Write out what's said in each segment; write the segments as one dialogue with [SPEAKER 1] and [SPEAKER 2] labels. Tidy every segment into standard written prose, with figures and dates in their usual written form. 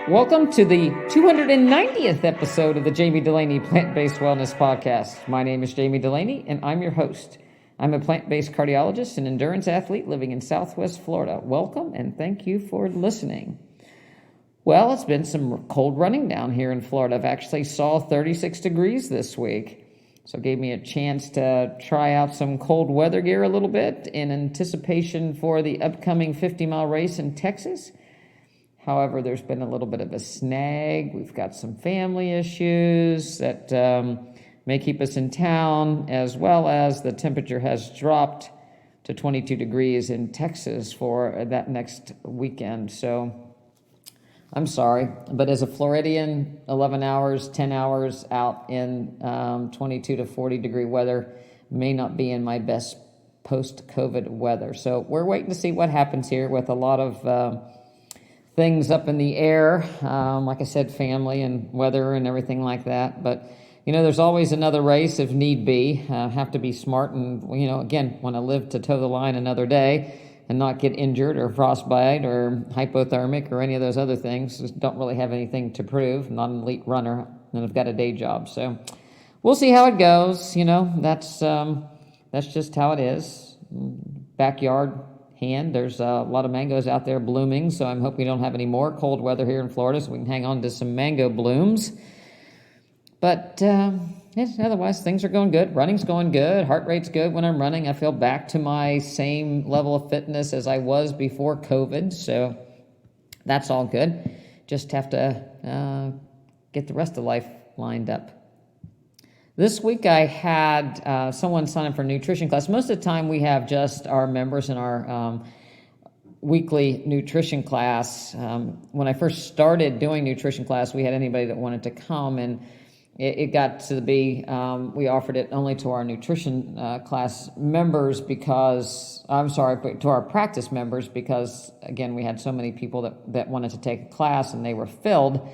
[SPEAKER 1] Welcome to the 290th episode of the Jami Dulaney Plant-Based Wellness Podcast. My name is Jami Dulaney, and I'm your host. I'm a plant-based cardiologist and endurance athlete living in Southwest Florida. Welcome, and thank you for listening. Well, it's been some cold running down here in Florida. I've actually saw 36 degrees this week, so it gave me a chance to try out some cold weather gear a little bit in anticipation for the upcoming 50-mile race in Texas. However, there's been a little bit of a snag. We've got some family issues that may keep us in town, as well as the temperature has dropped to 22 degrees in Texas for that next weekend. So I'm sorry, but as a Floridian, 11 hours, 10 hours out in 22 to 40 degree weather may not be in my best post-COVID weather. So we're waiting to see what happens here with a lot of things up in the air, like I said, family and weather and everything like that. But, you know, there's always another race if need be. Have to be smart and, you know, again, want to live to toe the line another day and not get injured or frostbite or hypothermic or any of those other things. Just don't really have anything to prove. I'm not an elite runner, and I've got a day job. So we'll see how it goes. You know, that's just how it is. Backyard hand. There's a lot of mangoes out there blooming, so I'm hoping we don't have any more cold weather here in Florida so we can hang on to some mango blooms. But yes, otherwise, things are going good. Running's going good. Heart rate's good when I'm running. I feel back to my same level of fitness as I was before COVID, so that's all good. Just have to get the rest of life lined up. This week I had someone sign up for a nutrition class. Most of the time we have just our members in our weekly nutrition class. When I first started doing nutrition class, we had anybody that wanted to come, and it got to be, we offered it only to our nutrition class members because, but to our practice members because, again, we had so many people that wanted to take a class and they were filled.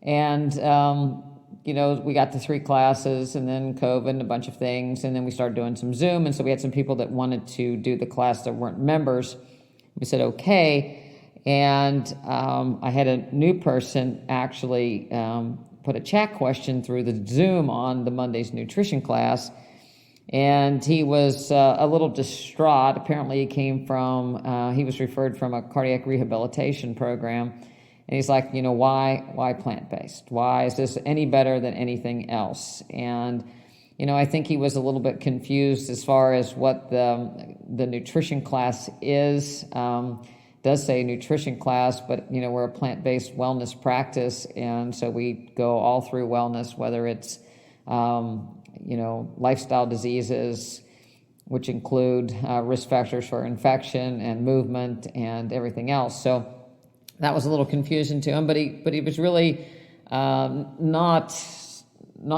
[SPEAKER 1] And, you know, we got to 3 classes and then COVID and a bunch of things. And then we started doing some Zoom. And so we had some people that wanted to do the class that weren't members. We said, okay. And I had a new person actually put a chat question through the Zoom on the Monday's nutrition class. And he was a little distraught. Apparently he came from, he was referred from a cardiac rehabilitation program. And he's like, you know, why plant-based? Why is this any better than anything else? And, you know, I think he was a little bit confused as far as what the nutrition class is. Does say nutrition class, but, you know, we're a plant-based wellness practice. And so we go all through wellness, whether it's, you know, lifestyle diseases, which include risk factors for infection and movement and everything else. So that was a little confusing to him, but he was really not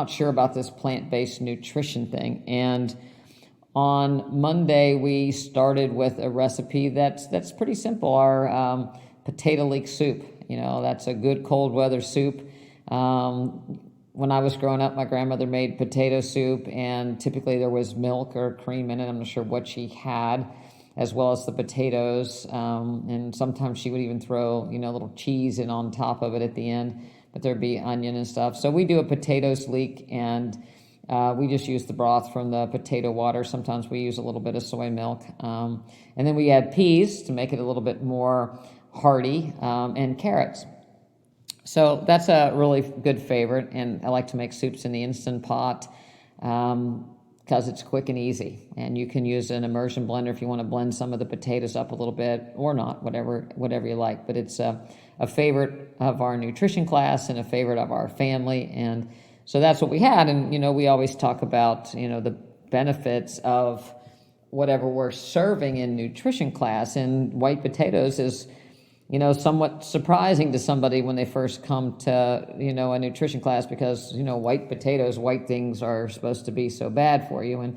[SPEAKER 1] sure about this plant-based nutrition thing. And on Monday, we started with a recipe that's pretty simple. Our potato leek soup. You know, that's a good cold weather soup. When I was growing up, my grandmother made potato soup, and typically there was milk or cream in it. I'm not sure what she had, as well as the potatoes, and sometimes she would even throw, you know, a little cheese in on top of it at the end, but there'd be onion and stuff. So we do a potatoes leek, and we just use the broth from the potato water. Sometimes we use a little bit of soy milk, and then we add peas to make it a little bit more hearty, and carrots. So that's a really good favorite, and I like to make soups in the Instant Pot, because it's quick and easy, and you can use an immersion blender if you want to blend some of the potatoes up a little bit or not, whatever you like. But it's a favorite of our nutrition class and a favorite of our family, and so that's what we had. And, you know, we always talk about, you know, the benefits of whatever we're serving in nutrition class, and white potatoes is, you know, somewhat surprising to somebody when they first come to, you know, a nutrition class, because, you know, white potatoes, white things are supposed to be so bad for you. And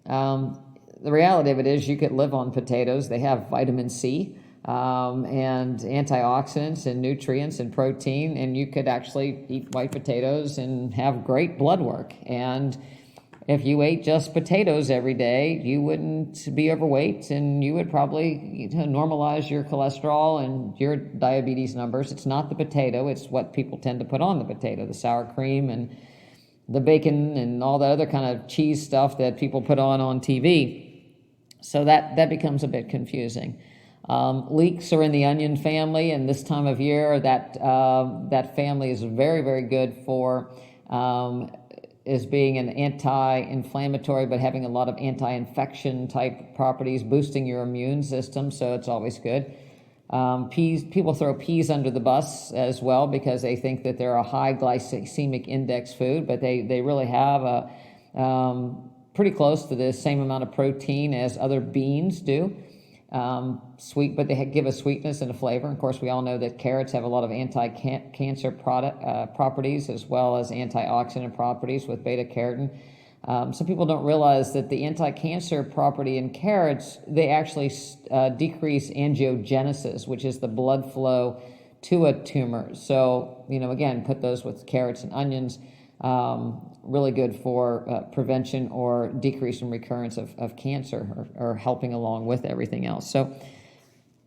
[SPEAKER 1] the reality of it is you could live on potatoes. They have vitamin C and antioxidants and nutrients and protein, and you could actually eat white potatoes and have great blood work. And if you ate just potatoes every day, you wouldn't be overweight, and you would probably normalize your cholesterol and your diabetes numbers. It's not the potato, it's what people tend to put on the potato, the sour cream and the bacon and all the other kind of cheese stuff that people put on TV. So that becomes a bit confusing. Leeks are in the onion family, and this time of year, that family is very, very good for is being an anti-inflammatory, but having a lot of anti-infection type properties, boosting your immune system. So it's always good. Peas, people throw peas under the bus as well because they think that they're a high glycemic index food, but they really have a pretty close to the same amount of protein as other beans do. Sweet, but they give a sweetness and a flavor. Of course, we all know that carrots have a lot of anti-cancer properties as well as antioxidant properties with beta carotene. Some people don't realize that the anti-cancer property in carrots, they actually decrease angiogenesis, which is the blood flow to a tumor. So, again, put those with carrots and onions. Really good for prevention or decrease in recurrence of cancer or helping along with everything else. So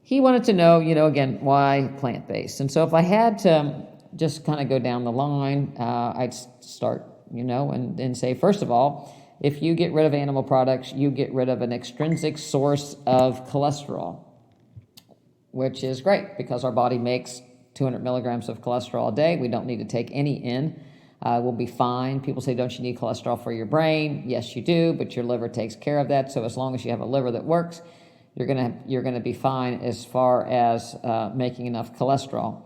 [SPEAKER 1] he wanted to know, again, why plant-based? And so if I had to just kind of go down the line, I'd start, and say, first of all, if you get rid of animal products, you get rid of an extrinsic source of cholesterol, which is great because our body makes 200 milligrams of cholesterol a day. We don't need to take any in. We'll be fine. People say, don't you need cholesterol for your brain? Yes, you do, but your liver takes care of that. So as long as you have a liver that works, you're gonna be fine as far as making enough cholesterol.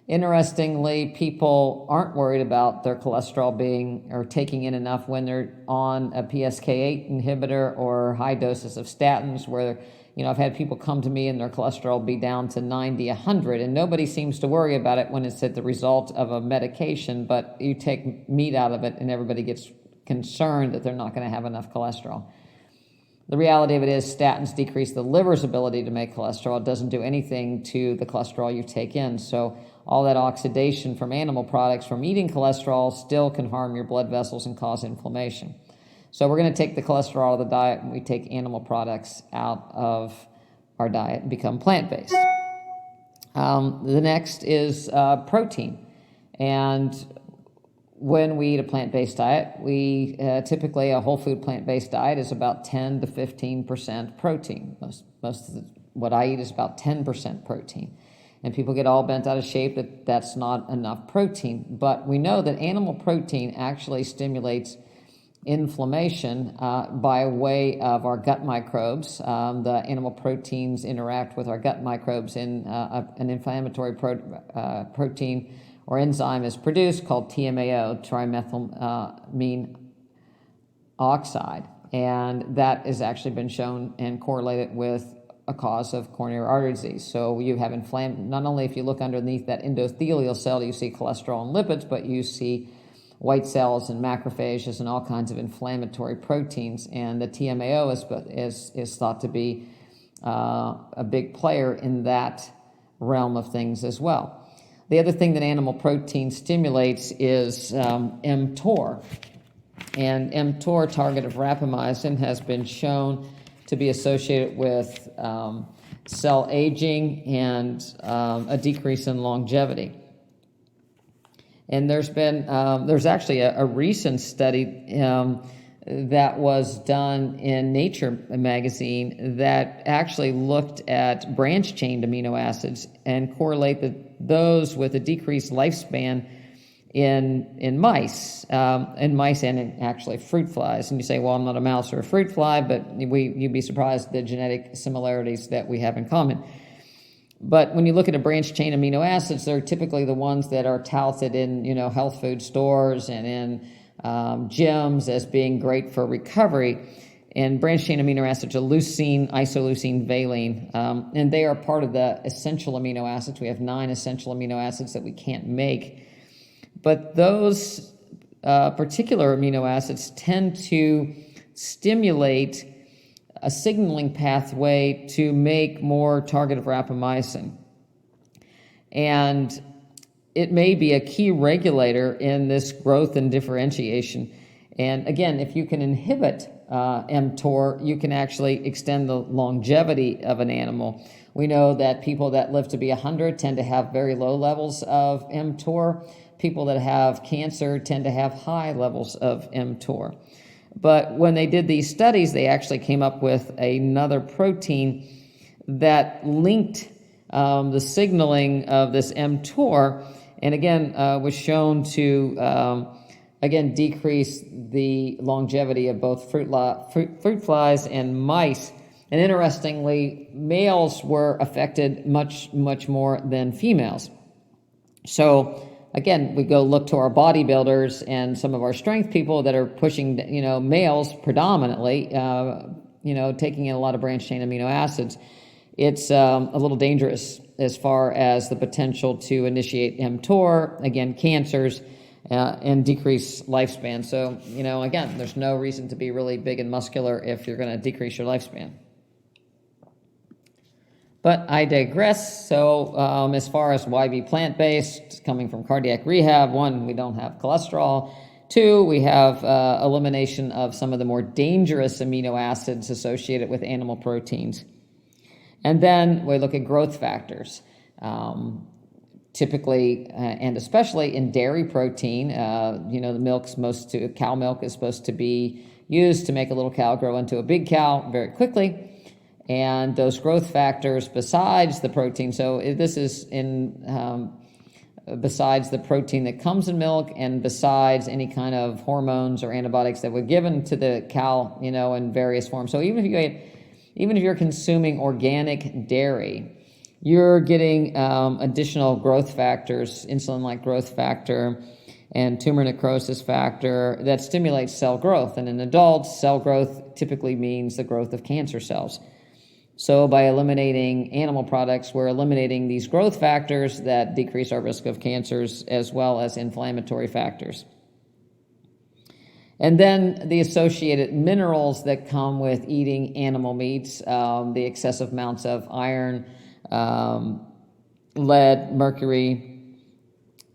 [SPEAKER 1] Interestingly, people aren't worried about their cholesterol being or taking in enough when they're on a PSK8 inhibitor or high doses of statins, where I've had people come to me and their cholesterol be down to 90, 100, and nobody seems to worry about it when it's at the result of a medication, but you take meat out of it and everybody gets concerned that they're not going to have enough cholesterol. The reality of it is statins decrease the liver's ability to make cholesterol. It doesn't do anything to the cholesterol you take in. So all that oxidation from animal products from eating cholesterol still can harm your blood vessels and cause inflammation. So we're going to take the cholesterol out of the diet, and we take animal products out of our diet and become plant-based. The next is protein. And when we eat a plant-based diet, we typically a whole food plant-based diet is about 10 to 15% protein. Most of what I eat is about 10% protein. And people get all bent out of shape that that's not enough protein. But we know that animal protein actually stimulates inflammation by way of our gut microbes. The animal proteins interact with our gut microbes, and an inflammatory protein or enzyme is produced called TMAO, trimethylamine oxide, and that has actually been shown and correlated with a cause of coronary artery disease. So you have not only if you look underneath that endothelial cell, you see cholesterol and lipids, but you see white cells and macrophages and all kinds of inflammatory proteins, and the TMAO is thought to be a big player in that realm of things as well. The other thing that animal protein stimulates is mTOR, and mTOR, target of rapamycin, has been shown to be associated with cell aging and a decrease in longevity. And there's actually a recent study that was done in Nature magazine that actually looked at branched-chain amino acids and correlated those with a decreased lifespan in mice and in actually fruit flies. And you say, well, I'm not a mouse or a fruit fly, but you'd be surprised at the genetic similarities that we have in common. But when you look at a branched-chain amino acids, they're typically the ones that are touted in health food stores and in gyms as being great for recovery. And branched-chain amino acids are leucine, isoleucine, valine, and they are part of the essential amino acids. We have 9 essential amino acids that we can't make. But those particular amino acids tend to stimulate a signaling pathway to make more target of rapamycin. And it may be a key regulator in this growth and differentiation. And again, if you can inhibit mTOR, you can actually extend the longevity of an animal. We know that people that live to be 100 tend to have very low levels of mTOR. People that have cancer tend to have high levels of mTOR. But when they did these studies, they actually came up with another protein that linked the signaling of this mTOR, and again, was shown to again decrease the longevity of both fruit flies and mice. And interestingly, males were affected much more than females. So again, we go look to our bodybuilders and some of our strength people that are pushing, males predominantly, taking in a lot of branched chain amino acids. It's a little dangerous as far as the potential to initiate mTOR, again, cancers, and decrease lifespan. So, again, there's no reason to be really big and muscular if you're going to decrease your lifespan. But I digress. So as far as why be plant-based, coming from cardiac rehab, 1, we don't have cholesterol. 2, we have elimination of some of the more dangerous amino acids associated with animal proteins. And then we look at growth factors. Typically, and especially in dairy protein, the cow milk is supposed to be used to make a little cow grow into a big cow very quickly. And those growth factors, besides the protein, so this is besides the protein that comes in milk and besides any kind of hormones or antibiotics that were given to the cow, in various forms. So even if you're consuming organic dairy, you're getting additional growth factors, insulin-like growth factor and tumor necrosis factor that stimulates cell growth. And in adults, cell growth typically means the growth of cancer cells. So by eliminating animal products, we're eliminating these growth factors that decrease our risk of cancers as well as inflammatory factors. And then the associated minerals that come with eating animal meats, the excessive amounts of iron, lead, mercury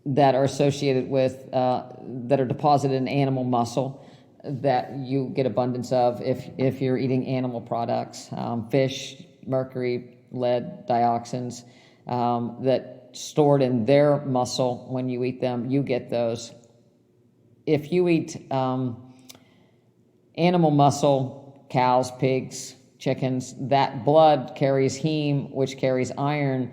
[SPEAKER 1] that are associated with, that are deposited in animal muscle that you get abundance of if you're eating animal products, fish, mercury, lead, dioxins, that stored in their muscle when you eat them, you get those. If you eat animal muscle, cows, pigs, chickens, that blood carries heme, which carries iron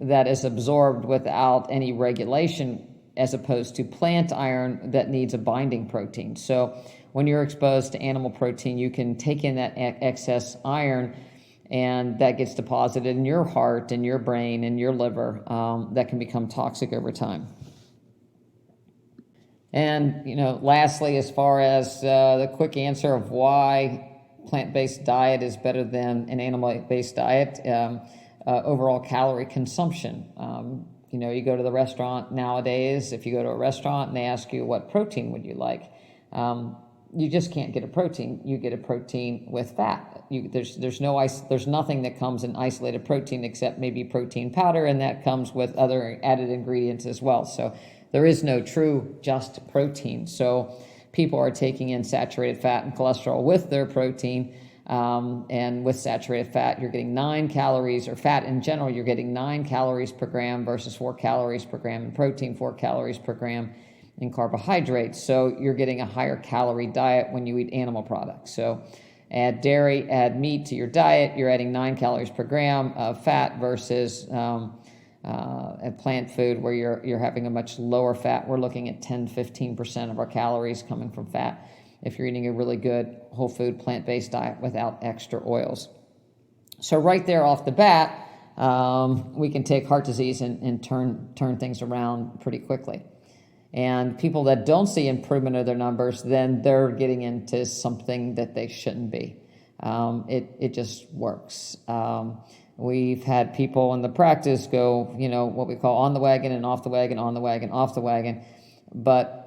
[SPEAKER 1] that is absorbed without any regulation, as opposed to plant iron that needs a binding protein. So when you're exposed to animal protein, you can take in that excess iron, and that gets deposited in your heart and your brain and your liver. That can become toxic over time. And, lastly, as far as the quick answer of why plant-based diet is better than an animal-based diet, overall calorie consumption. You go to the restaurant nowadays, if you go to a restaurant and they ask you what protein would you like, you just can't get a protein. You get a protein with fat. There's nothing that comes in isolated protein except maybe protein powder, and that comes with other added ingredients as well. So there is no true just protein. So people are taking in saturated fat and cholesterol with their protein. And with saturated fat, you're getting 9 calories, or fat in general, you're getting 9 calories per gram versus 4 calories per gram in protein, 4 calories per gram in carbohydrates. So you're getting a higher calorie diet when you eat animal products. So add dairy, add meat to your diet, you're adding 9 calories per gram of fat versus a plant food where you're having a much lower fat. We're looking at 10-15% of our calories coming from fat if you're eating a really good whole food plant-based diet without extra oils. So right there off the bat, we can take heart disease and turn things around pretty quickly. And people that don't see improvement of their numbers, then they're getting into something that they shouldn't be. It just works. We've had people in the practice go, what we call on the wagon and off the wagon, on the wagon, off the wagon. But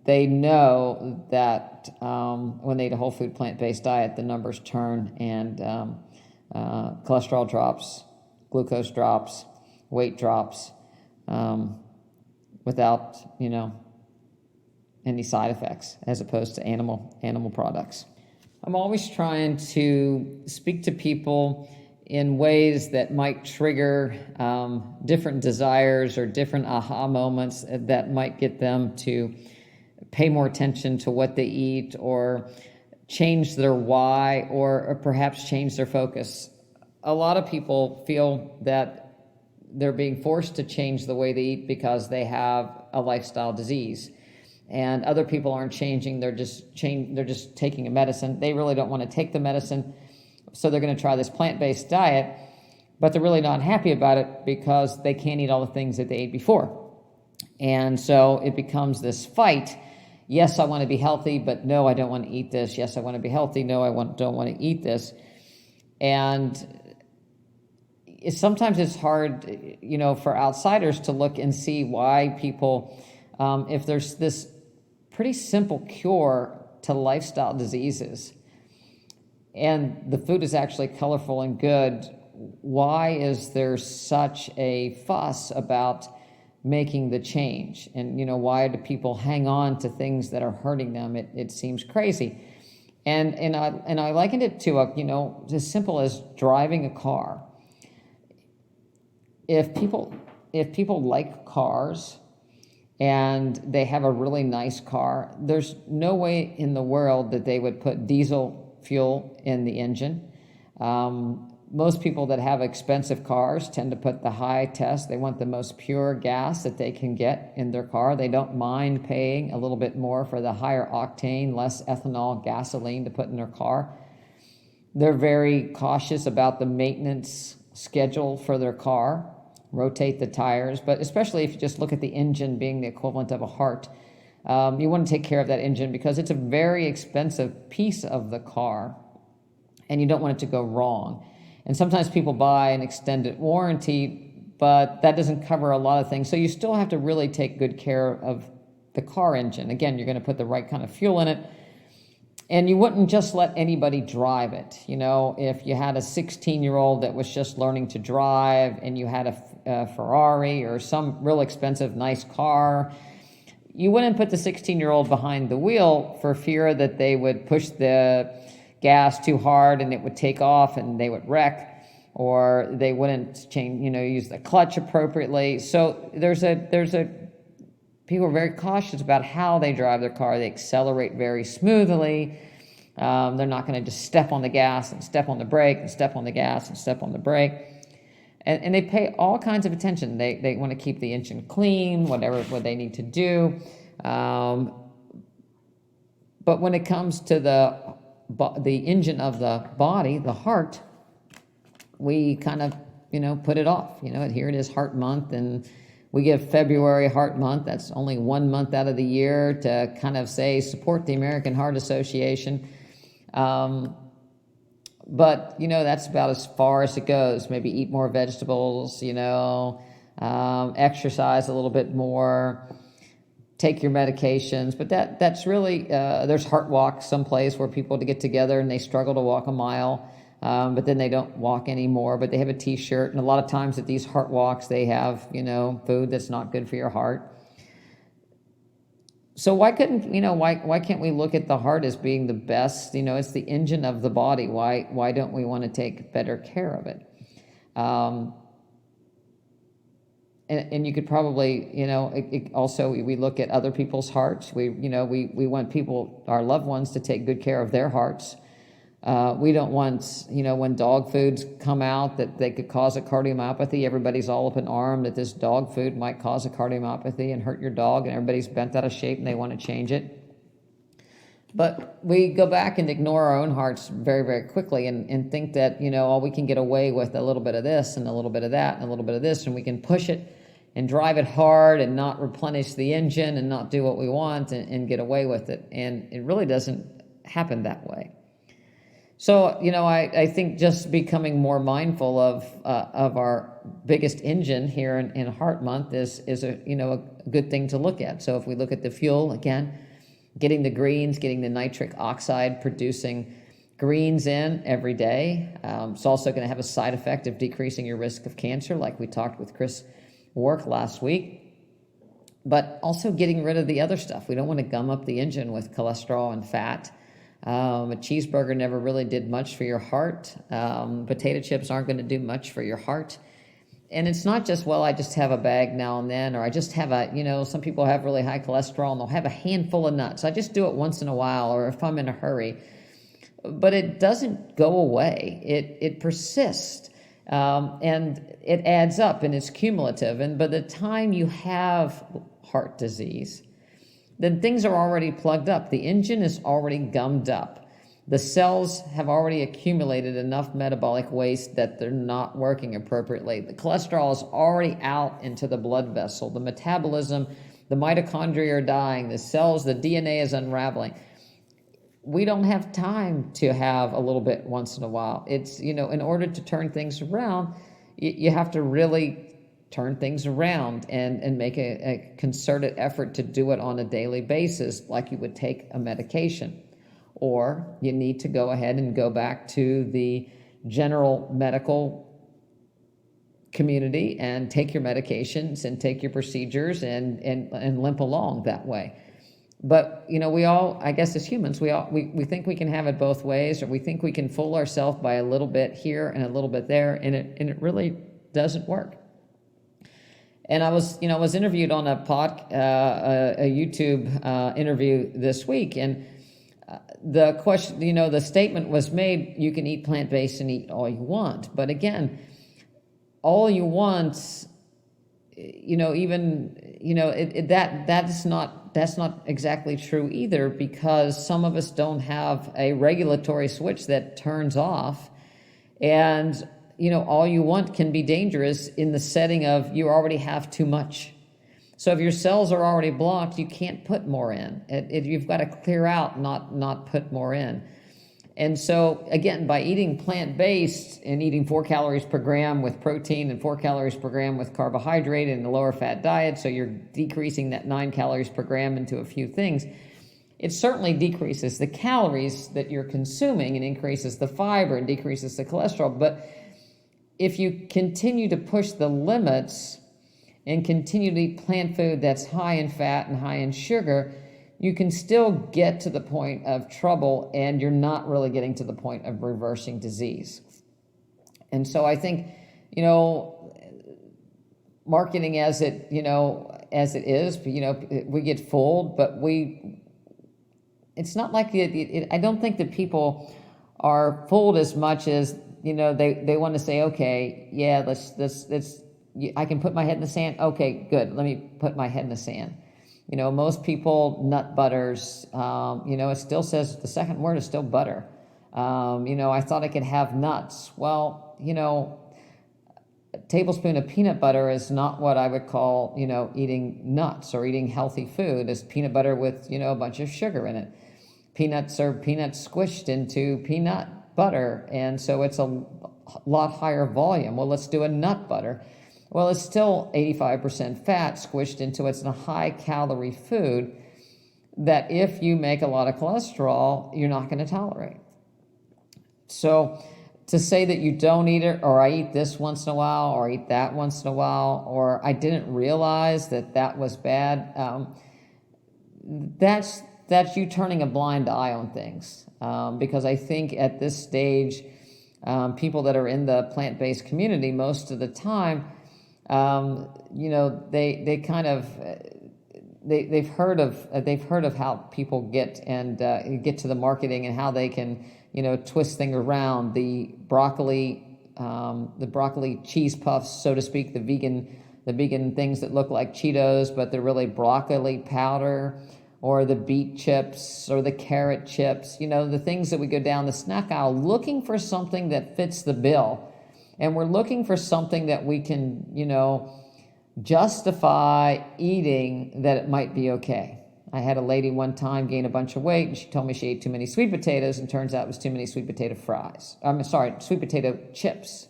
[SPEAKER 1] they know that when they eat a whole food plant-based diet, the numbers turn, and cholesterol drops, glucose drops, weight drops, without, any side effects as opposed to animal products. I'm always trying to speak to people in ways that might trigger different desires or different aha moments that might get them to pay more attention to what they eat or change their why or perhaps change their focus. A lot of people feel that they're being forced to change the way they eat because they have a lifestyle disease. And other people aren't changing, they're just taking a medicine. They really don't want to take the medicine, so they're going to try this plant-based diet, but they're really not happy about it because they can't eat all the things that they ate before. And so it becomes this fight. Yes, I want to be healthy, but no, I don't want to eat this. Yes, I want to be healthy. No, don't want to eat this. And sometimes it's hard, for outsiders to look and see why people, if there's this pretty simple cure to lifestyle diseases, and the food is actually colorful and good, why is there such a fuss about making the change? And, why do people hang on to things that are hurting them? It seems crazy. And I likened it to as simple as driving a car. If people like cars and they have a really nice car, there's no way in the world that they would put diesel fuel in the engine. Most people that have expensive cars tend to put the high test. They want the most pure gas that they can get in their car. They don't mind paying a little bit more for the higher octane, less ethanol gasoline to put in their car. They're very cautious about the maintenance schedule for their car, rotate the tires, but especially if you just look at the engine being the equivalent of a heart. You want to take care of that engine because it's a very expensive piece of the car and you don't want it to go wrong. And sometimes people buy an extended warranty, but that doesn't cover a lot of things. So you still have to really take good care of the car engine. Again, you're going to put the right kind of fuel in it. And you wouldn't just let anybody drive it. If you had a 16-year-old that was just learning to drive and you had a Ferrari or some real expensive, nice car, you wouldn't put the 16-year-old behind the wheel for fear that they would push the gas too hard and it would take off and they would wreck, or they wouldn't use the clutch appropriately. So people are very cautious about how they drive their car. They accelerate very smoothly. They're not going to just step on the gas and step on the brake and step on the gas and step on the brake. And they pay all kinds of attention. They want to keep the engine clean, what they need to do. But when it comes to the engine of the body, the heart, we kind of, put it off. Here it is, Heart Month, and we give February Heart Month. That's only 1 month out of the year to kind of say, support the American Heart Association. But, that's about as far as it goes. Maybe eat more vegetables, exercise a little bit more, take your medications. But that's really, there's heart walks someplace where people get together and they struggle to walk a mile, but then they don't walk anymore, but they have a T-shirt. And a lot of times at these heart walks, they have, food that's not good for your heart. So why can't we look at the heart as being the best? It's the engine of the body. Why don't we want to take better care of it? And you could probably, also we look at other people's hearts. We want our loved ones to take good care of their hearts. We don't want, when dog foods come out that they could cause a cardiomyopathy, everybody's all up in arm that this dog food might cause a cardiomyopathy and hurt your dog, and everybody's bent out of shape and they want to change it. But we go back and ignore our own hearts very, very quickly and think that, we can get away with a little bit of this and a little bit of that and a little bit of this, and we can push it and drive it hard and not replenish the engine and not do what we want and get away with it. And it really doesn't happen that way. So, I think just becoming more mindful of our biggest engine here in Heart Month is a good thing to look at. So if we look at the fuel, again, getting the greens, getting the nitric oxide producing greens in every day. It's also going to have a side effect of decreasing your risk of cancer, like we talked with Chris Wark last week. but also getting rid of the other stuff. We don't want to gum up the engine with cholesterol and fat. A cheeseburger never really did much for your heart. Potato chips aren't going to do much for your heart. And it's not just, well, I just have a bag now and then, or I just have some people have really high cholesterol and they'll have a handful of nuts. I just do it once in a while, or if I'm in a hurry. But it doesn't go away. It persists. And it adds up and it's cumulative. And by the time you have heart disease, then things are already plugged up. The engine is already gummed up. The cells have already accumulated enough metabolic waste that they're not working appropriately. The cholesterol is already out into the blood vessel. The metabolism, the mitochondria are dying. The cells, the DNA is unraveling. We don't have time to have a little bit once in a while. It's, in order to turn things around, you have to really turn things around and make a concerted effort to do it on a daily basis, like you would take a medication. Or you need to go ahead and go back to the general medical community and take your medications and take your procedures and limp along that way. But, we all, I guess as humans, we think we can have it both ways, or we think we can fool ourselves by a little bit here and a little bit there, and it really doesn't work. And I was interviewed on a YouTube interview this week, and the question, the statement was made, you can eat plant-based and eat all you want. But again, all you want, that's not exactly true either, because some of us don't have a regulatory switch that turns off. And, all you want can be dangerous in the setting of you already have too much. So if your cells are already blocked, you can't put more in. You've got to clear out, not put more in. And so, again, by eating plant-based and eating 4 calories per gram with protein and 4 calories per gram with carbohydrate and a lower fat diet, so you're decreasing that 9 calories per gram into a few things, it certainly decreases the calories that you're consuming and increases the fiber and decreases the cholesterol. But if you continue to push the limits and continue to eat plant food that's high in fat and high in sugar, you can still get to the point of trouble, and you're not really getting to the point of reversing disease. And so I think, marketing as it is, we get fooled, but it's not like I don't think that people are fooled as much as, they want to say, okay, yeah, let's I can put my head in the sand. Okay, good. Let me put my head in the sand. Most people, nut butters, it still says the second word is still butter. I thought I could have nuts. Well, a tablespoon of peanut butter is not what I would call, eating nuts or eating healthy food. It's peanut butter with, a bunch of sugar in it. Peanuts are peanuts squished into peanut butter. And so it's a lot higher volume. Well, let's do a nut butter. Well, it's still 85% fat squished into it's a high-calorie food that if you make a lot of cholesterol, you're not going to tolerate. So to say that you don't eat it, or I eat this once in a while, or I eat that once in a while, or I didn't realize that was bad, that's you turning a blind eye on things. Because I think at this stage, people that are in the plant-based community most of the time, they kind of they've heard of how people get to the marketing and how they can twist things around. The broccoli cheese puffs, so to speak, the vegan things that look like Cheetos but they're really broccoli powder, or the beet chips or the carrot chips, the things that we go down the snack aisle looking for something that fits the bill. And we're looking for something that we can, justify eating, that it might be okay. I had a lady one time gain a bunch of weight, and she told me she ate too many sweet potatoes, and turns out it was too many sweet potato sweet potato chips.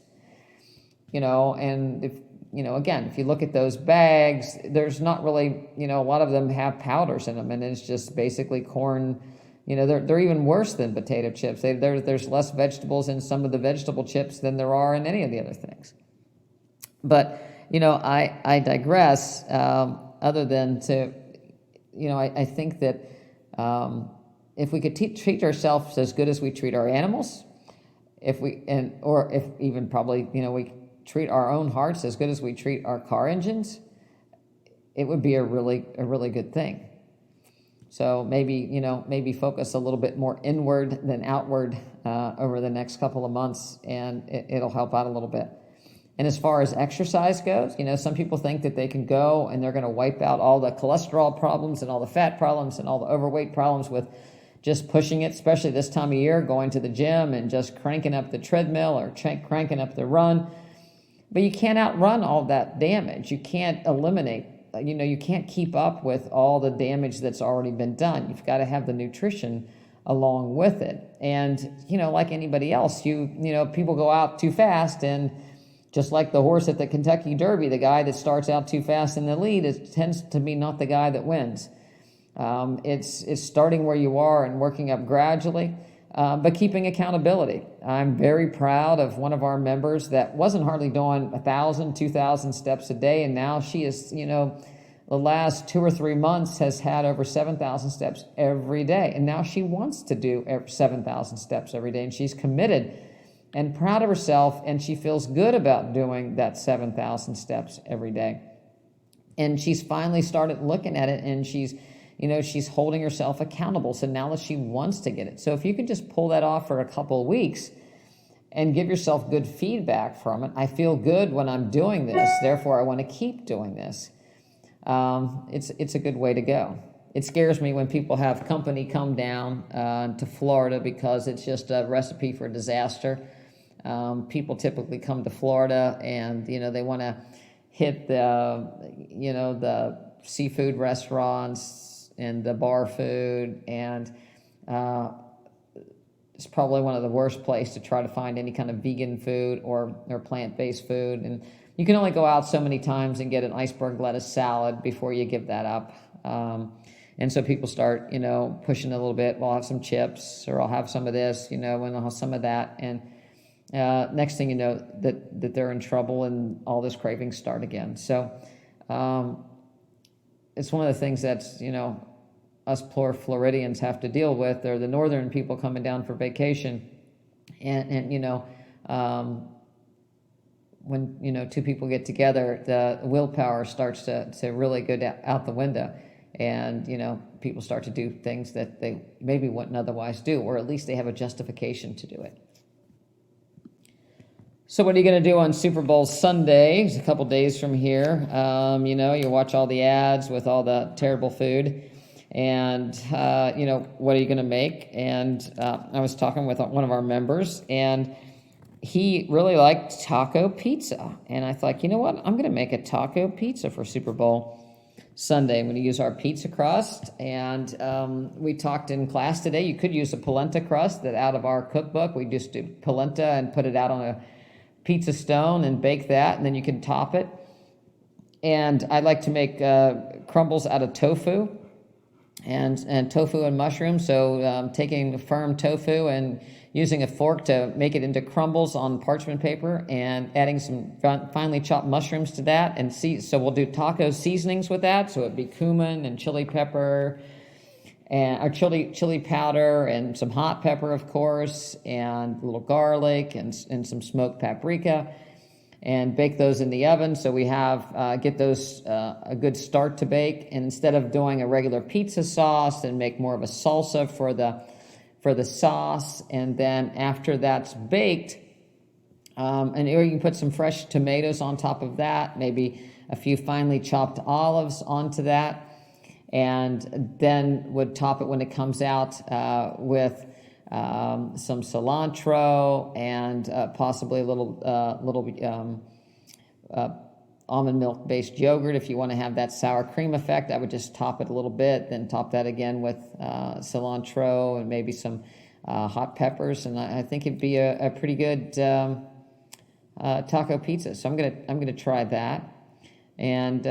[SPEAKER 1] And if, again, if you look at those bags, there's not really, a lot of them have powders in them, and it's just basically corn. They're even worse than potato chips. There's less vegetables in some of the vegetable chips than there are in any of the other things. But, I digress. other than to, I think that if we could treat ourselves as good as we treat our animals, or if even probably, we treat our own hearts as good as we treat our car engines, it would be a really good thing. So maybe focus a little bit more inward than outward over the next couple of months, and it'll help out a little bit. And as far as exercise goes, some people think that they can go and they're going to wipe out all the cholesterol problems and all the fat problems and all the overweight problems with just pushing it, especially this time of year, going to the gym and just cranking up the treadmill or cranking up the run. But you can't outrun all that damage. You can't eliminate, you can't keep up with all the damage that's already been done. You've got to have the nutrition along with it. And, like anybody else, people go out too fast, and just like the horse at the Kentucky Derby, the guy that starts out too fast in the lead tends to be not the guy that wins. It's starting where you are and working up gradually, but keeping accountability. I'm very proud of one of our members that wasn't hardly doing 1,000, 2,000 steps a day, and now she is, the last 2 or 3 months has had over 7,000 steps every day, and now she wants to do 7,000 steps every day, and she's committed and proud of herself, and she feels good about doing that 7,000 steps every day. And she's finally started looking at it, and she's holding herself accountable. So now that she wants to get it. So if you can just pull that off for a couple of weeks and give yourself good feedback from it, I feel good when I'm doing this, therefore I want to keep doing this. It's a good way to go. It scares me when people have company come down to Florida, because it's just a recipe for disaster. People typically come to Florida and, they want to hit the seafood restaurants and the bar food, and it's probably one of the worst places to try to find any kind of vegan food or plant-based food. And you can only go out so many times and get an iceberg lettuce salad before you give that up. And so people start, pushing a little bit. Well, I'll have some chips, or I'll have some of this, and I'll have some of that. And next thing you know, that they're in trouble, and all this cravings start again. So it's one of the things that's, us poor Floridians have to deal with. They're the northern people coming down for vacation. And when, two people get together, the willpower starts to really go out the window. And, people start to do things that they maybe wouldn't otherwise do, or at least they have a justification to do it. So what are you going to do on Super Bowl Sunday? It's a couple days from here. You watch all the ads with all the terrible food. And, what are you going to make? And I was talking with one of our members, and he really liked taco pizza. And I thought, you know what? I'm going to make a taco pizza for Super Bowl Sunday. I'm going to use our pizza crust. And we talked in class today, you could use a polenta crust that out of our cookbook. We just do polenta and put it out on a pizza stone and bake that, and then you can top it. And I like to make crumbles out of tofu and tofu and mushrooms. So taking firm tofu and using a fork to make it into crumbles on parchment paper, and adding some finely chopped mushrooms to that. And so we'll do taco seasonings with that. So it'd be cumin and chili pepper, and our chili powder, and some hot pepper, of course, and a little garlic, and some smoked paprika, and bake those in the oven. So we have get those a good start to bake. And instead of doing a regular pizza sauce, and make more of a salsa for the sauce. And then after that's baked, or you can put some fresh tomatoes on top of that, maybe a few finely chopped olives onto that. And then would top it when it comes out with some cilantro, and possibly a little almond milk based yogurt. If you want to have that sour cream effect, I would just top it a little bit, then top that again with cilantro and maybe some hot peppers, and I think it'd be a pretty good taco pizza. So I'm gonna try that. And,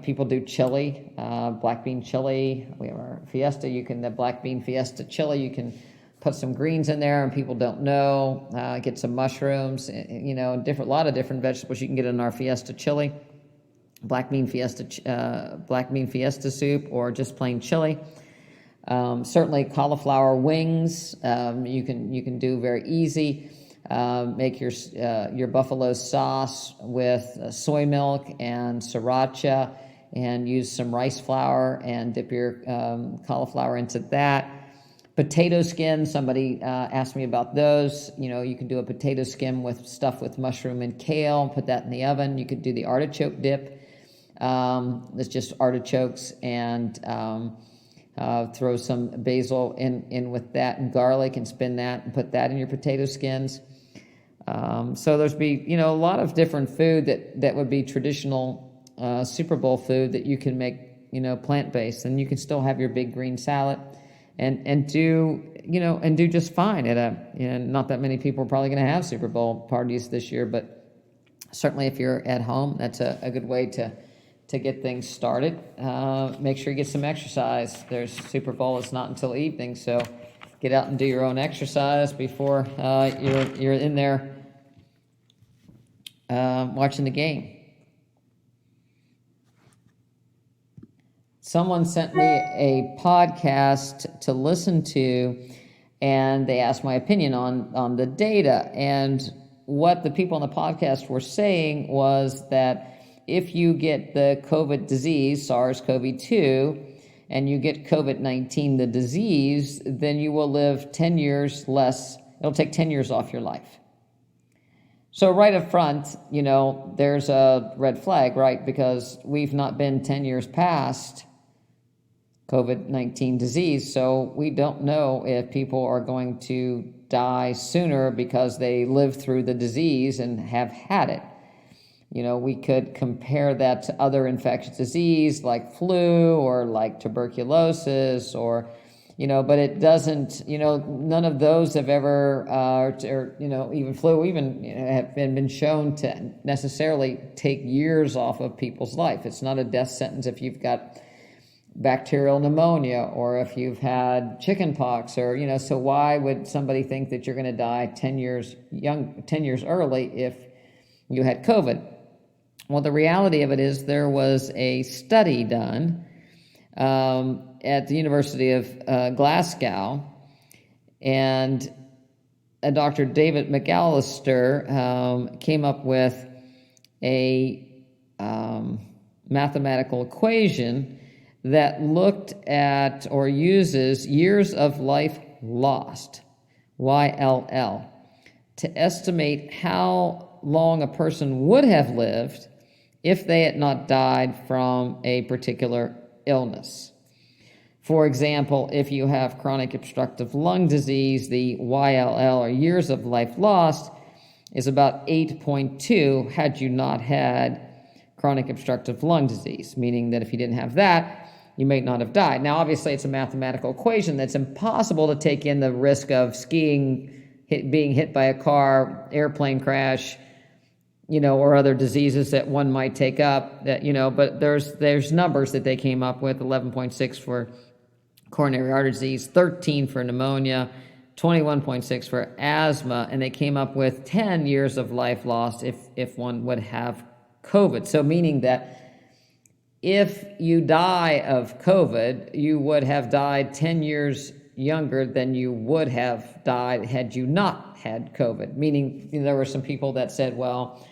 [SPEAKER 1] people do chili, black bean chili. We have our Fiesta. The black bean Fiesta chili, you can put some greens in there, and people don't know. Get some mushrooms, a lot of different vegetables you can get in our Fiesta chili. black bean fiesta soup, or just plain chili. Certainly cauliflower wings, you can do very easy. Make your buffalo sauce with soy milk and sriracha, and use some rice flour and dip your cauliflower into that. Potato skin, somebody asked me about those. You can do a potato skin with mushroom and kale, put that in the oven. You could do the artichoke dip. It's just artichokes, and throw some basil in with that, and garlic, and spin that and put that in your potato skins. So there's a lot of different food that would be traditional Super Bowl food that you can make, plant-based, and you can still have your big green salad and do just fine not that many people are probably going to have Super Bowl parties this year, but certainly if you're at home, that's a good way to get things started. Make sure you get some exercise. There's Super Bowl is not until evening, so get out and do your own exercise before you're in there watching the game. Someone sent me a podcast to listen to, and they asked my opinion on the data. And what the people on the podcast were saying was that if you get the COVID disease, SARS-CoV-2, and you get COVID-19, the disease, then you will live 10 years less. It'll take 10 years off your life. So right up front, there's a red flag, right? Because we've not been 10 years past COVID-19 disease, so we don't know if people are going to die sooner because they lived through the disease and have had it. We could compare that to other infectious disease like flu or like tuberculosis or, but it doesn't, none of those have ever, even flu, have been shown to necessarily take years off of people's life. It's not a death sentence if you've got bacterial pneumonia or if you've had chicken pox or, so why would somebody think that you're going to die 10 years early if you had COVID? Well, the reality of it is there was a study done at the University of Glasgow, and Dr. David McAllister came up with a mathematical equation that looked at or uses years of life lost, YLL, to estimate how long a person would have lived if they had not died from a particular illness. For example, if you have chronic obstructive lung disease, the YLL, or years of life lost, is about 8.2 had you not had chronic obstructive lung disease, meaning that if you didn't have that, you may not have died. Now, obviously, it's a mathematical equation that's impossible to take in the risk of skiing, being hit by a car, airplane crash, or other diseases that one might take up, that, but there's numbers that they came up with, 11.6 for coronary artery disease, 13 for pneumonia, 21.6 for asthma, and they came up with 10 years of life lost if one would have COVID. So meaning that if you die of COVID, you would have died 10 years younger than you would have died had you not had COVID. Meaning, there were some people that said, well,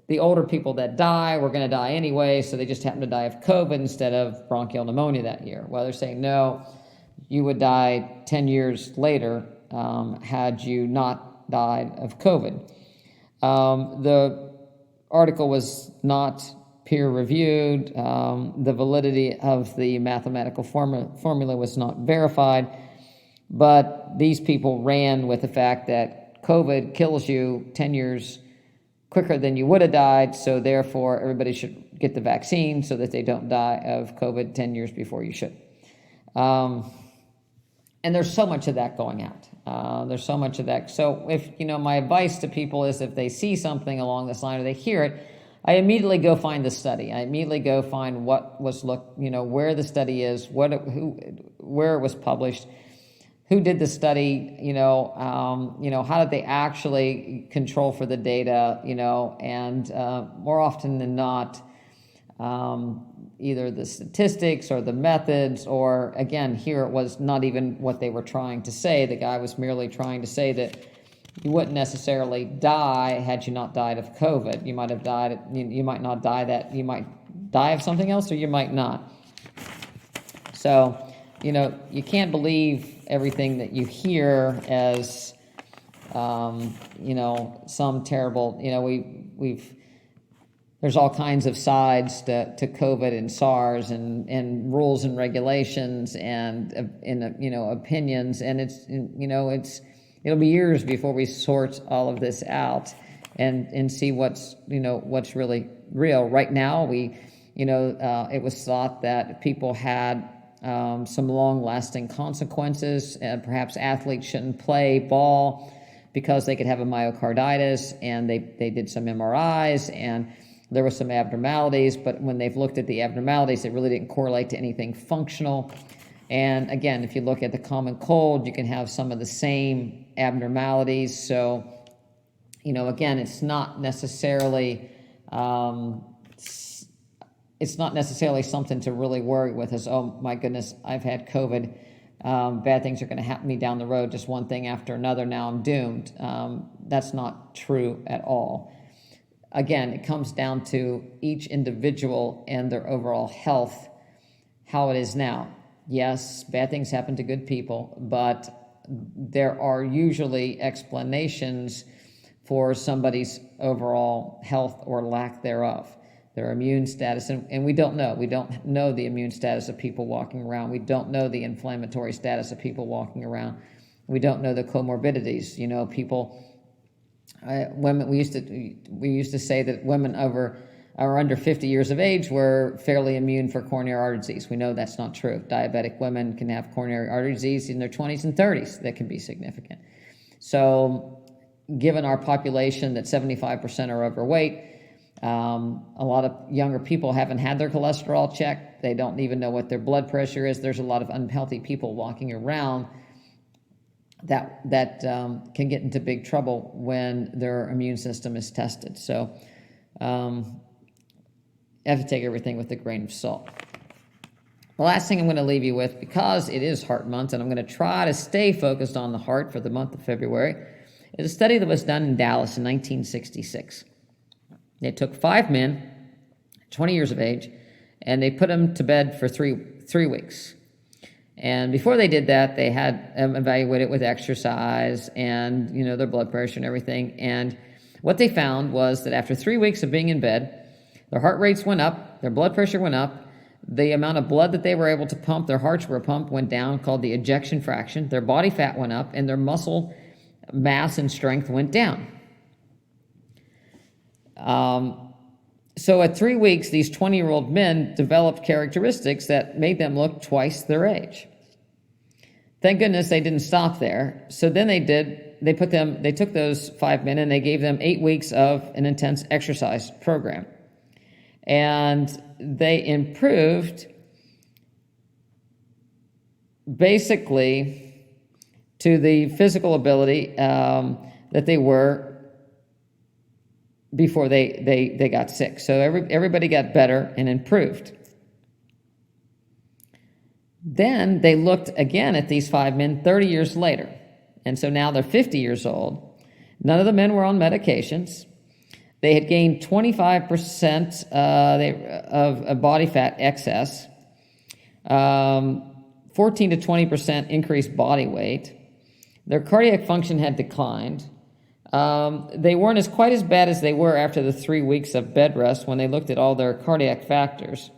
[SPEAKER 1] the older people that die were going to die anyway, so they just happened to die of COVID instead of bronchial pneumonia that year. Well, they're saying, no, you would die 10 years later had you not died of COVID. The article was not peer-reviewed. The validity of the mathematical formula was not verified, but these people ran with the fact that COVID kills you 10 years quicker than you would have died, so therefore everybody should get the vaccine so that they don't die of COVID 10 years before you should. And there's so much of that going out. There's so much of that. So if, my advice to people is if they see something along this line or they hear it, I immediately go find the study. I immediately go find what was where the study is, where it was published, who did the study, how did they actually control for the data, and more often than not, either the statistics or the methods, or again, here it was not even what they were trying to say. The guy was merely trying to say that you wouldn't necessarily die had you not died of COVID. You might have died, you might not die that, you might die of something else, or you might not. So, you can't believe everything that you hear as, some terrible, there's all kinds of sides to COVID and SARS and rules and regulations and opinions, and it'll be years before we sort all of this out and see what's really real. Right now, it was thought that people had some long-lasting consequences, and perhaps athletes shouldn't play ball because they could have a myocarditis, and they did some MRIs, and there were some abnormalities, but when they've looked at the abnormalities, it really didn't correlate to anything functional. And again, if you look at the common cold, you can have some of the same abnormalities. So, again, it's not necessarily something to really worry with as, oh my goodness, I've had COVID. Bad things are going to happen to me down the road, just one thing after another. Now I'm doomed. That's not true at all. Again, it comes down to each individual and their overall health, how it is now. Yes, bad things happen to good people, but there are usually explanations for somebody's overall health or lack thereof. Their immune status, and we don't know. We don't know the immune status of people walking around. We don't know the inflammatory status of people walking around. We don't know the comorbidities. People, women. We used to say that women under 50 years of age were fairly immune for coronary artery disease. We know that's not true. Diabetic women can have coronary artery disease in their 20s and 30s. That can be significant. So, given our population that 75% are overweight. A lot of younger people haven't had their cholesterol checked. They don't even know what their blood pressure is. There's a lot of unhealthy people walking around that can get into big trouble when their immune system is tested. So you have to take everything with a grain of salt. The last thing I'm going to leave you with, because it is Heart Month, and I'm going to try to stay focused on the heart for the month of February, is a study that was done in Dallas in 1966. They took 5 men, 20 years of age, and they put them to bed for three weeks. And before they did that, they had them evaluated with exercise and, their blood pressure and everything. And what they found was that after 3 weeks of being in bed, their heart rates went up, their blood pressure went up, the amount of blood that they were able to pump, their hearts were pumped, went down, called the ejection fraction, their body fat went up, and their muscle mass and strength went down. So at 3 weeks, these 20-year-old men developed characteristics that made them look twice their age. Thank goodness they didn't stop there. So then they took those 5 men and they gave them 8 weeks of an intense exercise program. And they improved basically to the physical ability that they were before they got sick. So everybody got better and improved. Then they looked again at these 5 men 30 years later. And so now they're 50 years old. None of the men were on medications. They had gained 25% of body fat excess, 14 to 20% increased body weight. Their cardiac function had declined. They weren't quite as bad as they were after the 3 weeks of bed rest when they looked at all their cardiac factors.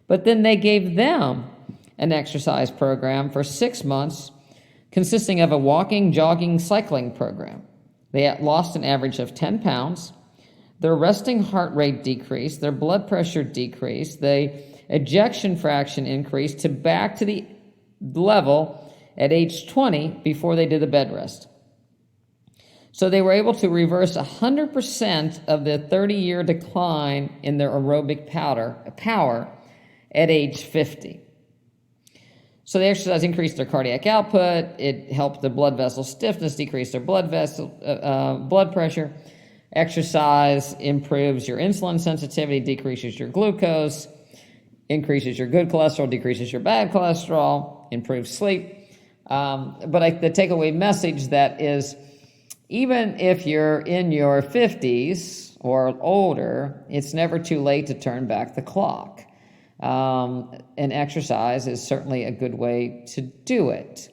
[SPEAKER 1] But then they gave them an exercise program for 6 months consisting of a walking, jogging, cycling program. They lost an average of 10 pounds. Their resting heart rate decreased. Their blood pressure decreased. The ejection fraction increased to back to the level at age 20 before they did the bed rest. So they were able to reverse 100% of the 30-year decline in their aerobic power at age 50. So the exercise increased their cardiac output. It helped the blood vessel stiffness, decreased their blood pressure. Exercise improves your insulin sensitivity, decreases your glucose, increases your good cholesterol, decreases your bad cholesterol, improves sleep. But the takeaway message that is, even if you're in your 50s or older, it's never too late to turn back the clock. And exercise is certainly a good way to do it.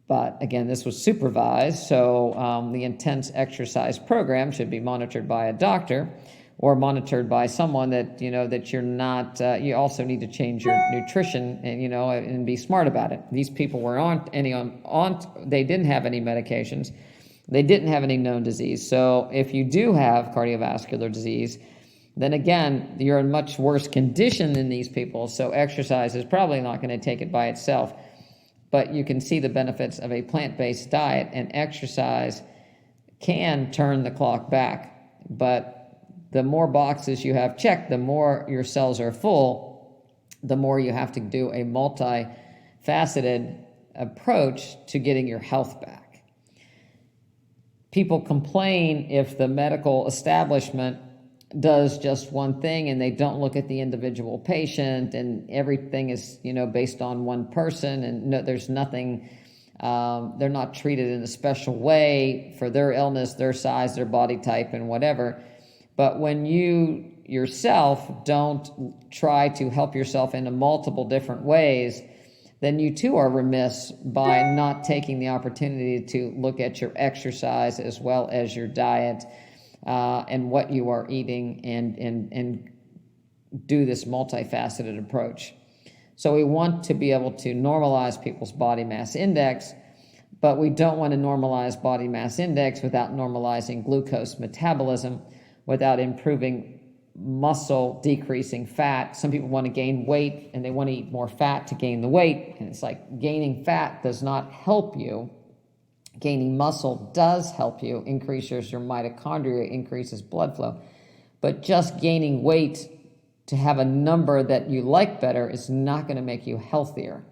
[SPEAKER 1] But again, this was supervised, so the intense exercise program should be monitored by a doctor or monitored by someone that, that you're not, you also need to change your nutrition and, and be smart about it. These people they didn't have any medications. They didn't have any known disease. So if you do have cardiovascular disease, then again, you're in much worse condition than these people. So exercise is probably not going to take it by itself. But you can see the benefits of a plant-based diet, and exercise can turn the clock back. But the more boxes you have checked, the more your cells are full, the more you have to do a multifaceted approach to getting your health back. People complain if the medical establishment does just one thing and they don't look at the individual patient, and everything is, based on one person, and there's nothing, they're not treated in a special way for their illness, their size, their body type, and whatever. But when you yourself don't try to help yourself in multiple different ways, then you too are remiss by not taking the opportunity to look at your exercise as well as your diet, and what you are eating, and do this multifaceted approach. So we want to be able to normalize people's body mass index, but we don't want to normalize body mass index without normalizing glucose metabolism, without improving muscle, decreasing fat. Some people want to gain weight and they want to eat more fat to gain the weight, and it's like gaining fat does not help you. Gaining muscle does help you, increases your mitochondria, increases blood flow. But just gaining weight to have a number that you like better is not going to make you healthier.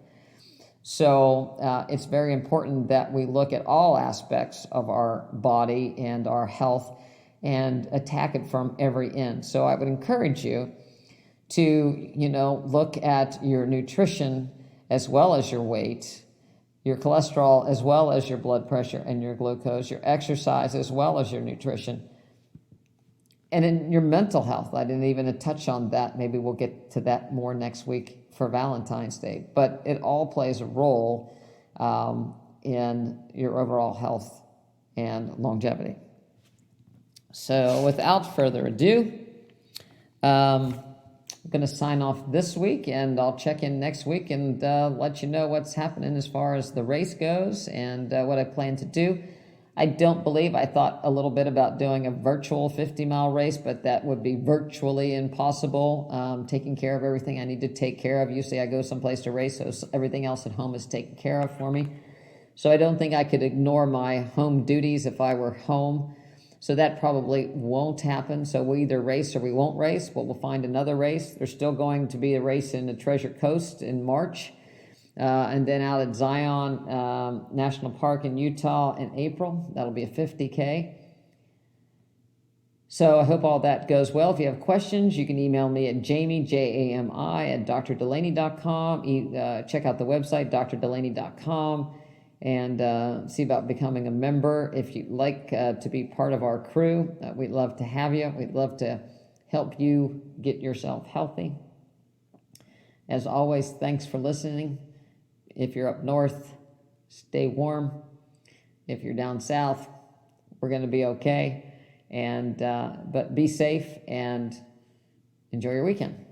[SPEAKER 1] So it's very important that we look at all aspects of our body and our health and attack it from every end. So I would encourage you to, look at your nutrition as well as your weight, your cholesterol as well as your blood pressure and your glucose, your exercise as well as your nutrition, and in your mental health. I didn't even touch on that. Maybe we'll get to that more next week for Valentine's Day. But it all plays a role in your overall health and longevity. So without further ado, I'm going to sign off this week, and I'll check in next week and let you know what's happening as far as the race goes and what I plan to do. I thought a little bit about doing a virtual 50-mile race, but that would be virtually impossible, taking care of everything I need to take care of. Usually I go someplace to race, so everything else at home is taken care of for me. So I don't think I could ignore my home duties if I were home. So that probably won't happen. So we'll either race or we won't race, but we'll find another race. There's still going to be a race in the Treasure Coast in March, and then out at Zion National Park in Utah in April. That'll be a 50K. So I hope all that goes well. If you have questions, you can email me at Jami, Jami, at drdulaney.com. Check out the website, drdulaney.com. And see about becoming a member. If you'd like to be part of our crew, we'd love to have you. We'd love to help you get yourself healthy. As always, thanks for listening. If you're up north, stay warm. If you're down south, we're going to be okay. But be safe and enjoy your weekend.